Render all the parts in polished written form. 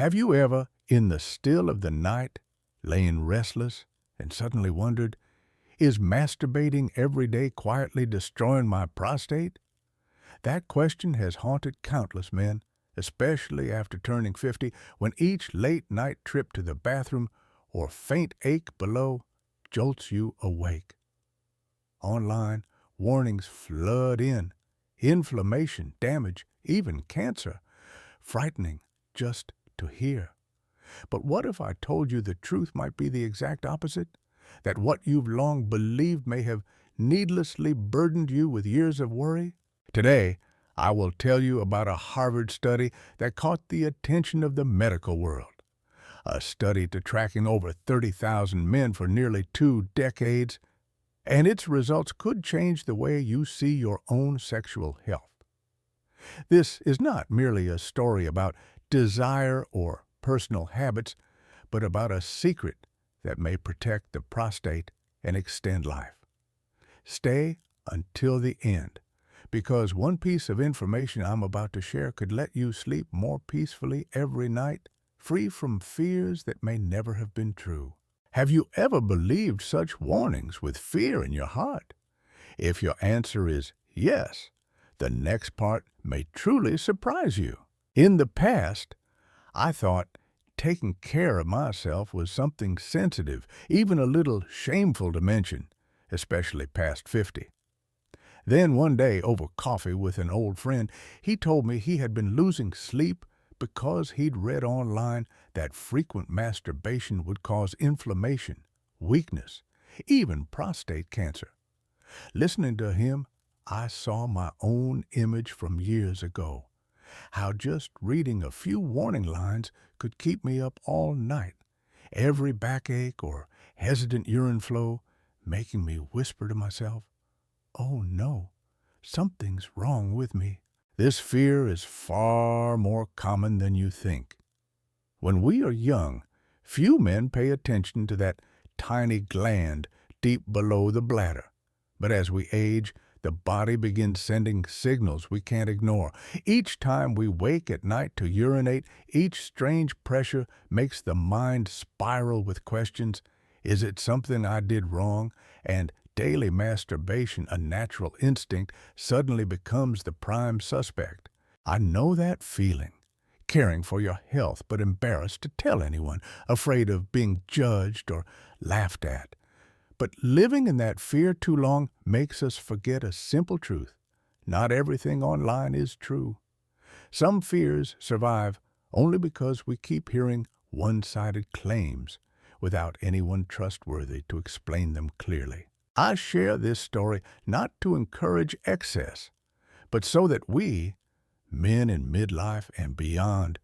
Have you ever, in the still of the night, lain restless and suddenly wondered, is masturbating every day quietly destroying my prostate? That question has haunted countless men, especially after turning 50, when each late-night trip to the bathroom or faint ache below jolts you awake. Online, warnings flood in. Inflammation, damage, even cancer. Frightening just to hear. But what if I told you the truth might be the exact opposite? That what you've long believed may have needlessly burdened you with years of worry? Today, I will tell you about a Harvard study that caught the attention of the medical world. A study to tracking over 30,000 men for nearly 2 decades, and its results could change the way you see your own sexual health. This is not merely a story about desire or personal habits, but about a secret that may protect the prostate and extend life. Stay until the end, because one piece of information I'm about to share could let you sleep more peacefully every night, free from fears that may never have been true. Have you ever believed such warnings with fear in your heart? If your answer is yes, the next part may truly surprise you. In the past, I thought taking care of myself was something sensitive, even a little shameful to mention, especially past 50. Then one day, over coffee with an old friend, he told me he had been losing sleep because he'd read online that frequent masturbation would cause inflammation, weakness, even prostate cancer. Listening to him, I saw my own image from years ago. How just reading a few warning lines could keep me up all night, every backache or hesitant urine flow making me whisper to myself, "Oh no, something's wrong with me." This fear is far more common than you think. When we are young, few men pay attention to that tiny gland deep below the bladder. But as we age, the body begins sending signals we can't ignore. Each time we wake at night to urinate, each strange pressure makes the mind spiral with questions. Is it something I did wrong? And daily masturbation, a natural instinct, suddenly becomes the prime suspect. I know that feeling. Caring for your health, but embarrassed to tell anyone, afraid of being judged or laughed at. But living in that fear too long makes us forget a simple truth. Not everything online is true. Some fears survive only because we keep hearing one-sided claims without anyone trustworthy to explain them clearly. I share this story not to encourage excess, but so that we, men in midlife and beyond,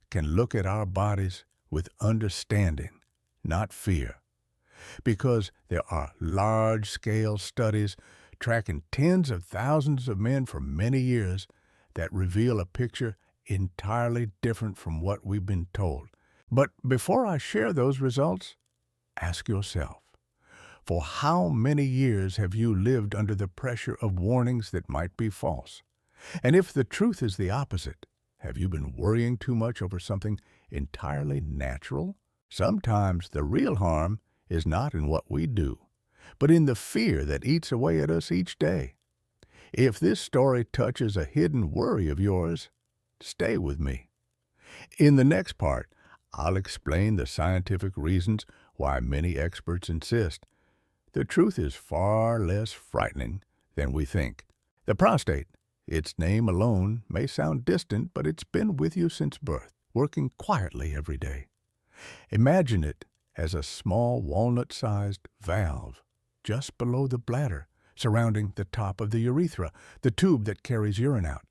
can look at our bodies with understanding, not fear. Because there are large-scale studies tracking tens of thousands of men for many years that reveal a picture entirely different from what we've been told. But before I share those results, ask yourself, for how many years have you lived under the pressure of warnings that might be false? And if the truth is the opposite, have you been worrying too much over something entirely natural? Sometimes the real harm is not in what we do, but in the fear that eats away at us each day. If this story touches a hidden worry of yours, stay with me. In the next part, I'll explain the scientific reasons why many experts insist the truth is far less frightening than we think. The prostate, its name alone may sound distant, but it's been with you since birth, working quietly every day. Imagine it as a small walnut-sized valve just below the bladder, surrounding the top of the urethra, the tube that carries urine out.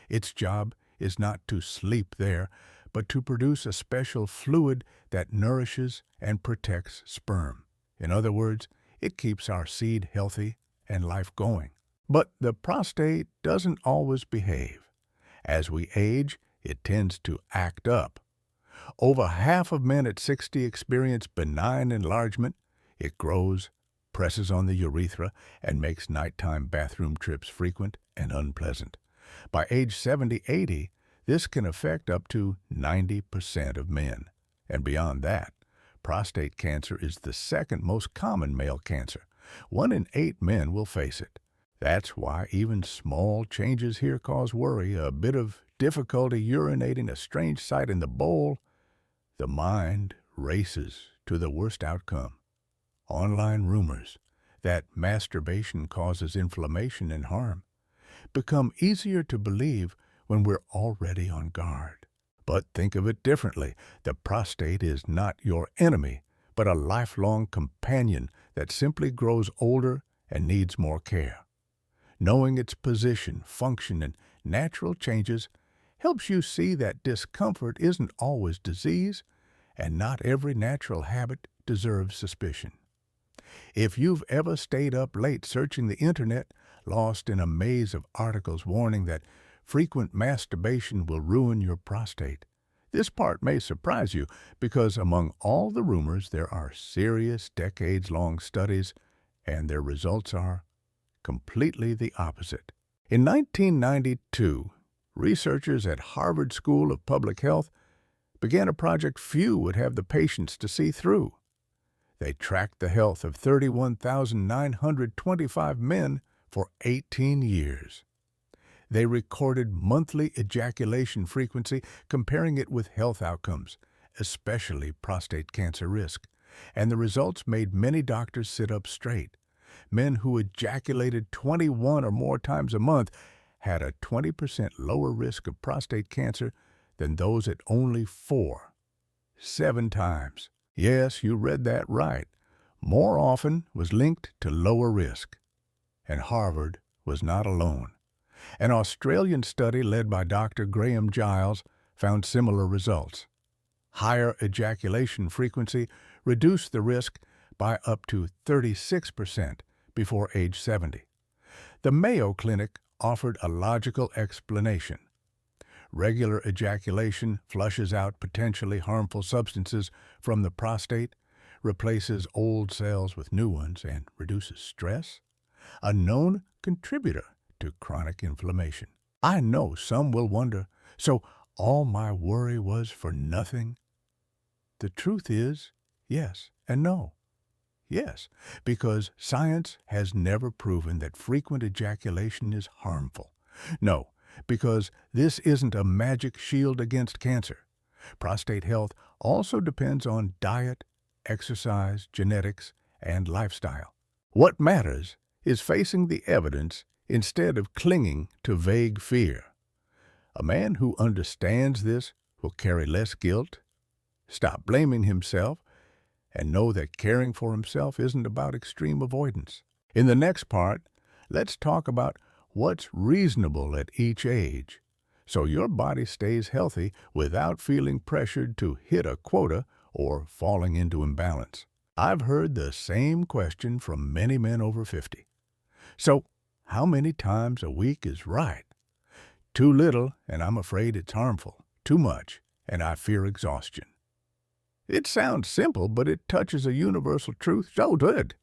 Its job is not to sleep there, but to produce a special fluid that nourishes and protects sperm. In other words, it keeps our seed healthy and life going. But the prostate doesn't always behave. As we age, it tends to act up. Over half of men at 60 experience benign enlargement. It grows, presses on the urethra, and makes nighttime bathroom trips frequent and unpleasant. By age 70, 80, This can affect up to 90% of men. And beyond that, prostate cancer is the second most common male cancer. 1 in 8 men will face it. That's why even small changes here cause worry. A bit of difficulty urinating, a strange sight in the bowl, the mind races to the worst outcome. Online rumors that masturbation causes inflammation and harm become easier to believe when we're already on guard. But think of it differently. The prostate is not your enemy, but a lifelong companion that simply grows older and needs more care. Knowing its position, function, and natural changes helps you see that discomfort isn't always disease, and not every natural habit deserves suspicion. If you've ever stayed up late searching the internet, lost in a maze of articles warning that frequent masturbation will ruin your prostate, this part may surprise you because among all the rumors there are serious decades-long studies, and their results are completely the opposite. In 1992, researchers at Harvard School of Public Health began a project few would have the patience to see through. They tracked the health of 31,925 men for 18 years. They recorded monthly ejaculation frequency, comparing it with health outcomes, especially prostate cancer risk, and the results made many doctors sit up straight. Men who ejaculated 21 or more times a month had a 20% lower risk of prostate cancer than those at only 7 times. Yes, you read that right. More often was linked to lower risk. And Harvard was not alone. An Australian study led by Dr. Graham Giles found similar results. Higher ejaculation frequency reduced the risk by up to 36% before age 70. The Mayo Clinic offered a logical explanation. Regular ejaculation flushes out potentially harmful substances from the prostate, replaces old cells with new ones, and reduces stress, a known contributor to chronic inflammation. I know some will wonder, so all my worry was for nothing? The truth is, yes and no. Yes, because science has never proven that frequent ejaculation is harmful. No, because this isn't a magic shield against cancer. Prostate health also depends on diet, exercise, genetics, and lifestyle. What matters is facing the evidence instead of clinging to vague fear. A man who understands this will carry less guilt, stop blaming himself, and know that caring for himself isn't about extreme avoidance. In the next part, let's talk about what's reasonable at each age, so your body stays healthy without feeling pressured to hit a quota or falling into imbalance. I've heard the same question from many men over 50. So, how many times a week is right? Too little, and I'm afraid it's harmful. Too much, and I fear exhaustion. It sounds simple, but it touches a universal truth so good.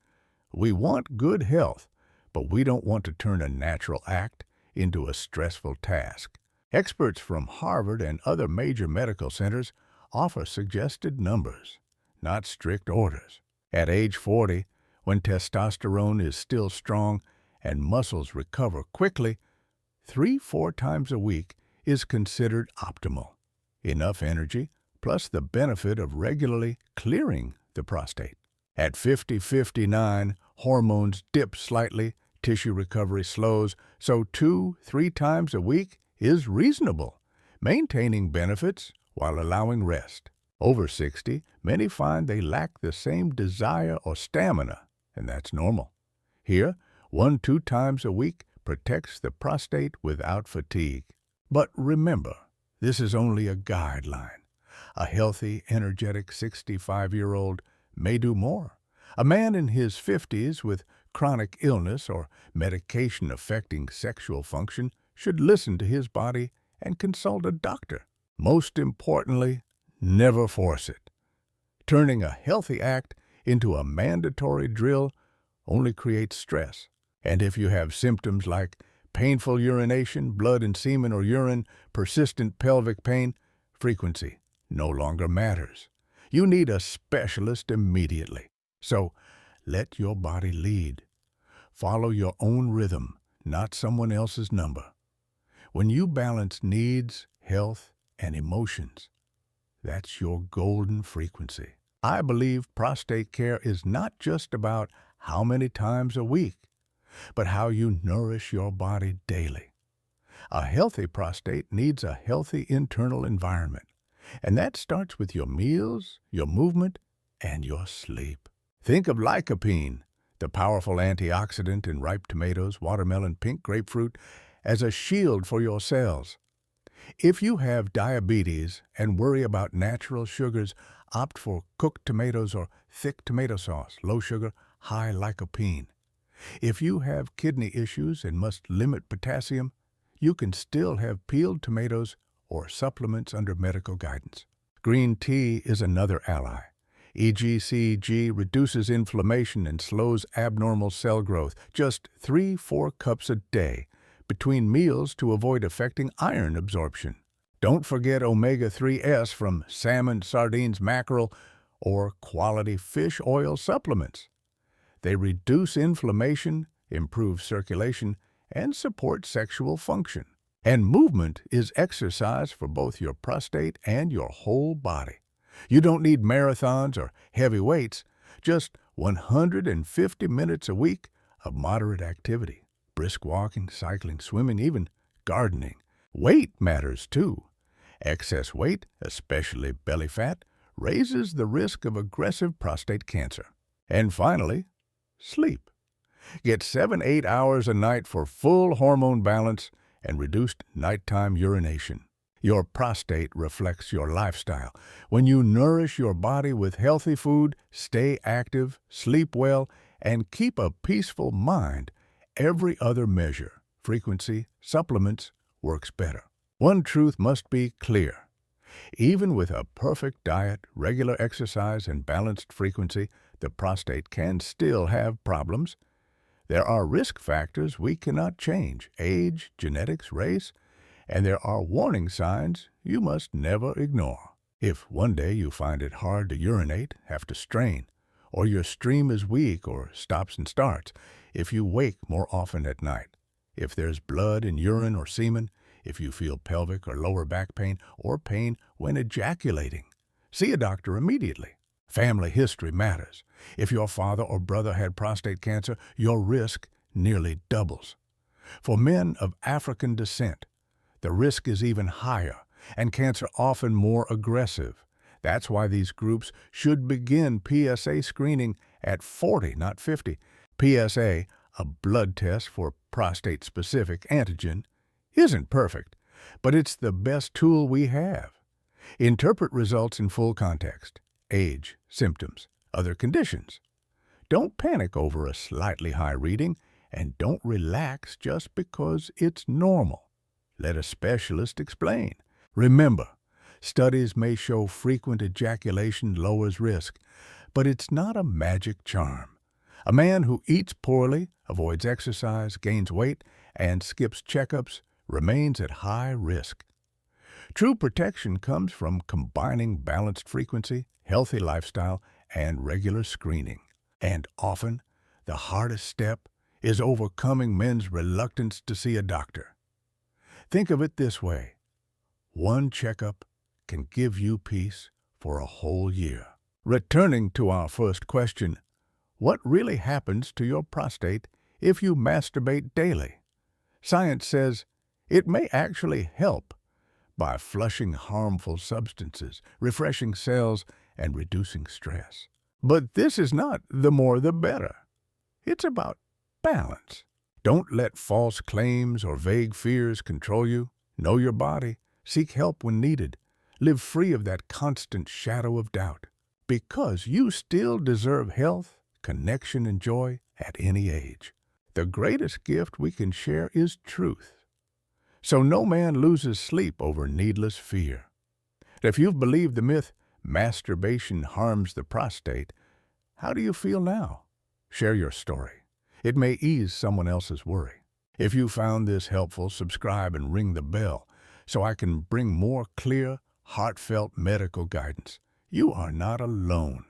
We want good health, but we don't want to turn a natural act into a stressful task. Experts from Harvard and other major medical centers offer suggested numbers, not strict orders. At age 40, when testosterone is still strong and muscles recover quickly, 3-4 times a week is considered optimal. Enough energy, plus the benefit of regularly clearing the prostate. At 50-59, hormones dip slightly, tissue recovery slows, so 2-3 times a week is reasonable, maintaining benefits while allowing rest. Over 60, many find they lack the same desire or stamina, and that's normal. Here, 1-2 times a week protects the prostate without fatigue. But remember, this is only a guideline. A healthy, energetic 65-year-old may do more. A man in his 50s with chronic illness or medication affecting sexual function should listen to his body and consult a doctor. Most importantly, never force it. Turning a healthy act into a mandatory drill only creates stress. And if you have symptoms like painful urination, blood and semen or urine, persistent pelvic pain, frequency no longer matters. You need a specialist immediately. So, let your body lead. Follow your own rhythm, not someone else's number. When you balance needs, health, and emotions, that's your golden frequency. I believe prostate care is not just about how many times a week, but how you nourish your body daily. A healthy prostate needs a healthy internal environment, and that starts with your meals, your movement, and your sleep. Think of lycopene, the powerful antioxidant in ripe tomatoes, watermelon, pink grapefruit, as a shield for your cells. If you have diabetes and worry about natural sugars, opt for cooked tomatoes or thick tomato sauce, low sugar, high lycopene. If you have kidney issues and must limit potassium, you can still have peeled tomatoes or supplements under medical guidance. Green tea is another ally. EGCG reduces inflammation and slows abnormal cell growth. Just 3-4 cups a day between meals to avoid affecting iron absorption. Don't forget omega-3s from salmon, sardines, mackerel, or quality fish oil supplements. They reduce inflammation, improve circulation, and support sexual function. And movement is exercise for both your prostate and your whole body. You don't need marathons or heavy weights, just 150 minutes a week of moderate activity. Brisk walking, cycling, swimming, even gardening. Weight matters too. Excess weight, especially belly fat, raises the risk of aggressive prostate cancer. And finally, sleep. Get 7-8 hours a night for full hormone balance and reduced nighttime urination. Your prostate reflects your lifestyle. When you nourish your body with healthy food, stay active, sleep well, and keep a peaceful mind, every other measure, frequency, supplements, works better. One truth must be clear. Even with a perfect diet, regular exercise, and balanced frequency, the prostate can still have problems. There are risk factors we cannot change: age, genetics, race, and there are warning signs you must never ignore. If one day you find it hard to urinate, have to strain, or your stream is weak or stops and starts, if you wake more often at night, if there's blood in urine or semen, if you feel pelvic or lower back pain or pain when ejaculating, see a doctor immediately. Family history matters. If your father or brother had prostate cancer, your risk nearly doubles. For men of African descent, the risk is even higher, and cancer often more aggressive. That's why these groups should begin PSA screening at 40, not 50. PSA, a blood test for prostate-specific antigen, isn't perfect, but it's the best tool we have. Interpret results in full context: age, symptoms, other conditions. Don't panic over a slightly high reading, and don't relax just because it's normal. Let a specialist explain. Remember, studies may show frequent ejaculation lowers risk, but it's not a magic charm. A man who eats poorly, avoids exercise, gains weight, and skips checkups remains at high risk. True protection comes from combining balanced frequency, healthy lifestyle, and regular screening. And often, the hardest step is overcoming men's reluctance to see a doctor. Think of it this way: one checkup can give you peace for a whole year. Returning to our first question, what really happens to your prostate if you masturbate daily? Science says it may actually help by flushing harmful substances, refreshing cells, and reducing stress. But this is not the more the better. It's about balance. Don't let false claims or vague fears control you. Know your body. Seek help when needed. Live free of that constant shadow of doubt, because you still deserve health, connection, and joy at any age. The greatest gift we can share is truth. So no man loses sleep over needless fear. If you've believed the myth, masturbation harms the prostate, how do you feel now? Share your story. It may ease someone else's worry. If you found this helpful, subscribe and ring the bell so I can bring more clear, heartfelt medical guidance. You are not alone.